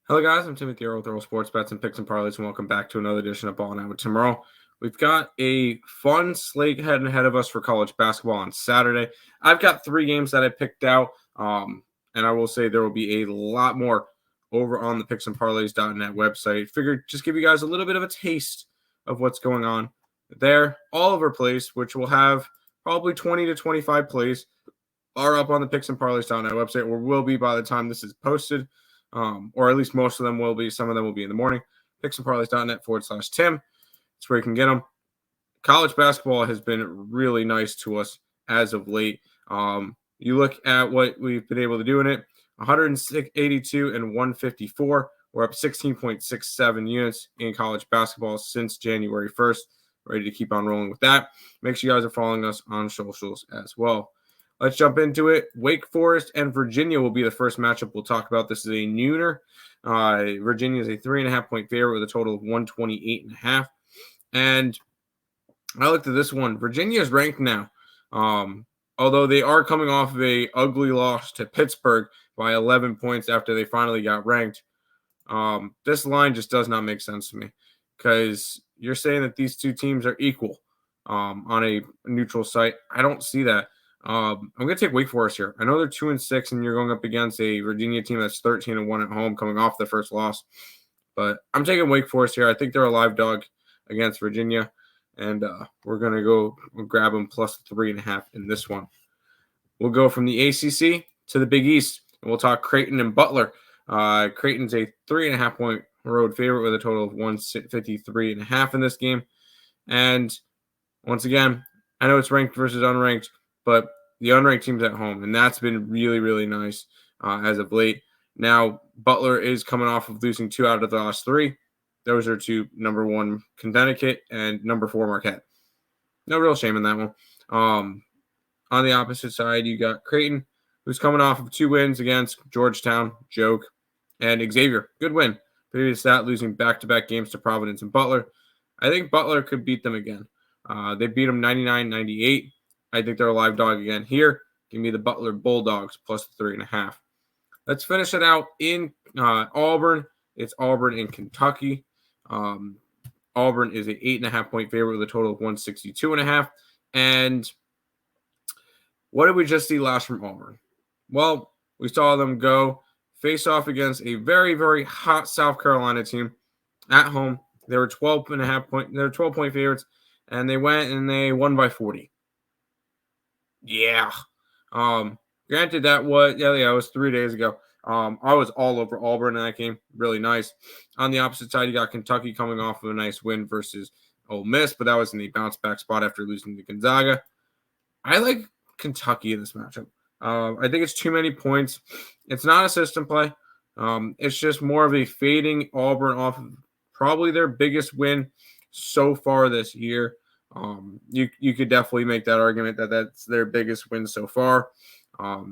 Hello, guys. I'm Timothy Earle with Earle Sports Bets and Picks and Parlays, and welcome back to another edition of Ballin with Earle. We've got a fun slate heading ahead of us for college basketball on Saturday. I've got 3 games that I picked out, and I will say there will be a lot more over on the picksandparlays.net website. Figured just give you guys a little bit of a taste of what's going on there. All of our plays, which will have probably 20 to 25 plays, are up on the picksandparlays.net website, or will be by the time this is posted. Or at least most of them will be. Some of them will be in the morning. Picksandparlays.net/Tim. That's where you can get them. College basketball has been really nice to us as of late. You look at what we've been able to do in it, 182 and 154. We're up 16.67 units in college basketball since January 1st. Ready to keep on rolling with that. Make sure you guys are following us on socials as well. Let's jump into it. Wake Forest and Virginia will be the first matchup we'll talk about. This is a nooner. Virginia is a 3.5-point favorite with a total of 128.5. And I looked at this one. Virginia is ranked now. Although they are coming off of a ugly loss to Pittsburgh by 11 points after they finally got ranked. This line just does not make sense to me because you're saying that these two teams are equal on a neutral site. I don't see that. I'm going to take Wake Forest here. I know they're 2-6, and you're going up against a Virginia team that's 13-1 at home, coming off the first loss. But I'm taking Wake Forest here. I think they're a live dog against Virginia, and we're going to go grab them plus 3.5 in this one. We'll go from the ACC to the Big East, and we'll talk Creighton and Butler. Creighton's a 3.5-point road favorite with a total of 153.5 in this game. And once again, I know it's ranked versus unranked, but the unranked team's at home, and that's been really, really nice as of late. Now, Butler is coming off of losing 2 out of the last 3. Those are to number 1 Connecticut and number 4 Marquette. No real shame in that one. On the opposite side, you got Creighton, who's coming off of 2 wins against Georgetown, joke, and Xavier, good win. Previous to that, losing back-to-back games to Providence and Butler. I think Butler could beat them again. They beat them 99-98. I think they're a live dog again here. Give me the Butler Bulldogs plus 3.5. Let's finish it out in Auburn. It's Auburn in Kentucky. Auburn is an 8.5-point favorite with a total of 162.5. And what did we just see last from Auburn? Well, we saw them go face off against a very, very hot South Carolina team at home. They were 12-point favorites, and they went and they won by 40. Yeah. Granted, that was it was 3 days ago. I was all over Auburn in that game. Really nice. On the opposite side, you got Kentucky coming off of a nice win versus Ole Miss, but that was in the bounce back spot after losing to Gonzaga. I like Kentucky in this matchup. I think it's too many points. It's not a system play. It's just more of a fading Auburn off of probably their biggest win so far this year. You could definitely make that argument that that's their biggest win so far. I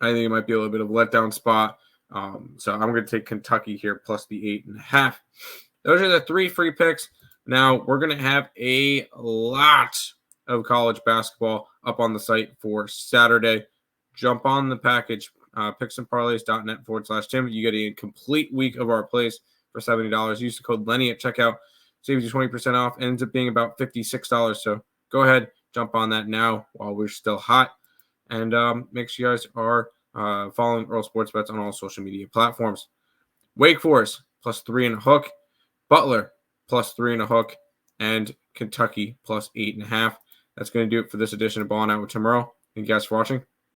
think it might be a little bit of a letdown spot. So I'm going to take Kentucky here plus the 8.5. Those are the 3 free picks. Now we're going to have a lot of college basketball up on the site for Saturday. Jump on the package, picksandparlays.net/Tim. You get a complete week of our plays for $70. Use the code Lenny at checkout. Saves you 20% off. Ends up being about $56. So go ahead, jump on that now while we're still hot. And make sure you guys are following Earle Sports Bets on all social media platforms. Wake Forest plus 3.5. Butler plus 3.5. And Kentucky plus 8.5. That's going to do it for this edition of Ballin' Out with Tim Earle. Thank you guys for watching.